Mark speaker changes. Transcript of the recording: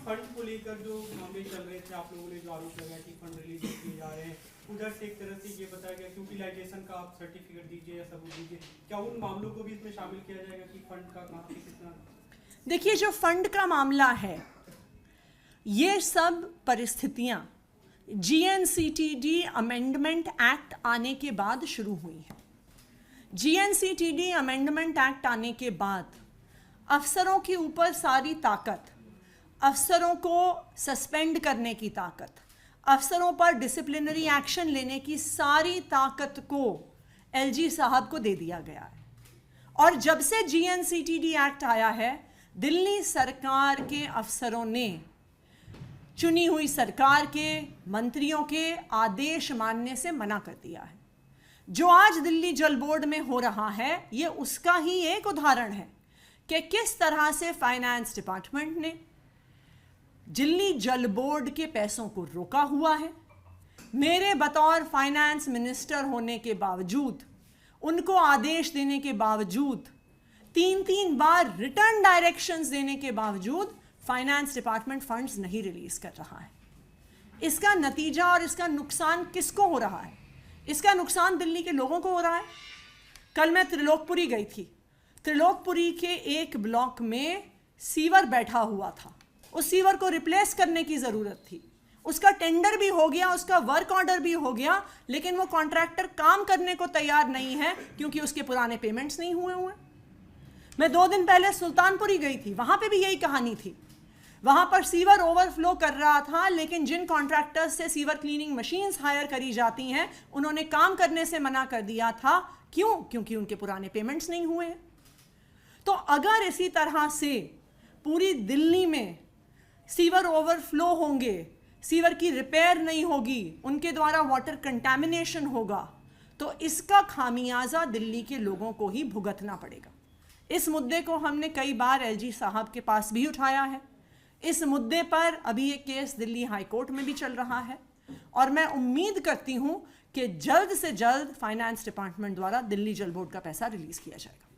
Speaker 1: Fund को लेकर जो मामले चल रहे थे, आप लोगों ने जो आरोप लगाया कि फंड रिलीज किए जा रहे हैं, उधर से एक तरह से ये बताया गया कि यूटिलाइजेशन का आप सर्टिफिकेट दीजिए या सबूत दीजिए, क्या उन मामलों को भी इसमें शामिल किया जाएगा कि फंड का कहाँ से कितना?
Speaker 2: देखिए, जो फंड का मामला है, ये सब परिस्थितियां जीएनसीटीडी अमेंडमेंट एक्ट आने के बाद शुरू हुई हैं। जीएनसीटीडी अमेंडमेंट एक्ट आने के बाद अफसरों के ऊपर सारी ताकत, अफसरों को सस्पेंड करने की ताकत, अफसरों पर डिसिप्लिनरी एक्शन लेने की सारी ताकत को एलजी साहब को दे दिया गया है। और जब से जीएनसीटीडी एक्ट आया है, दिल्ली सरकार के अफसरों ने चुनी हुई सरकार के मंत्रियों के आदेश मानने से मना कर दिया है। जो आज दिल्ली जल बोर्ड में हो रहा है, ये उसका ही एक उदाहरण है कि किस तरह से फाइनेंस डिपार्टमेंट ने दिल्ली जल बोर्ड के पैसों को रोका हुआ है। मेरे बतौर फाइनेंस मिनिस्टर होने के बावजूद, उनको आदेश देने के बावजूद, 3 बार रिटर्न डायरेक्शंस देने के बावजूद फाइनेंस डिपार्टमेंट फंड्स नहीं रिलीज कर रहा है। इसका नतीजा और इसका नुकसान किसको हो रहा है? इसका नुकसान दिल्ली के लोगों को हो रहा है। कल मैं त्रिलोकपुरी गई थी। त्रिलोकपुरी के एक ब्लॉक में सीवर बैठा हुआ था। उस सीवर को रिप्लेस करने की ज़रूरत थी। उसका टेंडर भी हो गया, उसका वर्क ऑर्डर भी हो गया, लेकिन वो कॉन्ट्रैक्टर काम करने को तैयार नहीं है क्योंकि उसके पुराने पेमेंट्स नहीं हुए। मैं 2 दिन पहले सुल्तानपुरी गई थी, वहाँ पे भी यही कहानी थी। वहाँ पर सीवर ओवरफ्लो कर रहा था, लेकिन जिन कॉन्ट्रैक्टर्स से सीवर क्लीनिंग मशीन्स हायर करी जाती हैं, उन्होंने काम करने से मना कर दिया था। क्यों? क्योंकि उनके पुराने पेमेंट्स नहीं हुए। तो अगर इसी तरह से पूरी दिल्ली में सीवर ओवरफ्लो होंगे, सीवर की रिपेयर नहीं होगी, उनके द्वारा वाटर कंटैमिनेशन होगा, तो इसका खामियाजा दिल्ली के लोगों को ही भुगतना पड़ेगा। इस मुद्दे को हमने कई बार एलजी साहब के पास भी उठाया है। इस मुद्दे पर अभी एक केस दिल्ली हाई कोर्ट में भी चल रहा है और मैं उम्मीद करती हूं कि जल्द से जल्द फाइनेंस डिपार्टमेंट द्वारा दिल्ली जल बोर्ड का पैसा रिलीज किया जाएगा।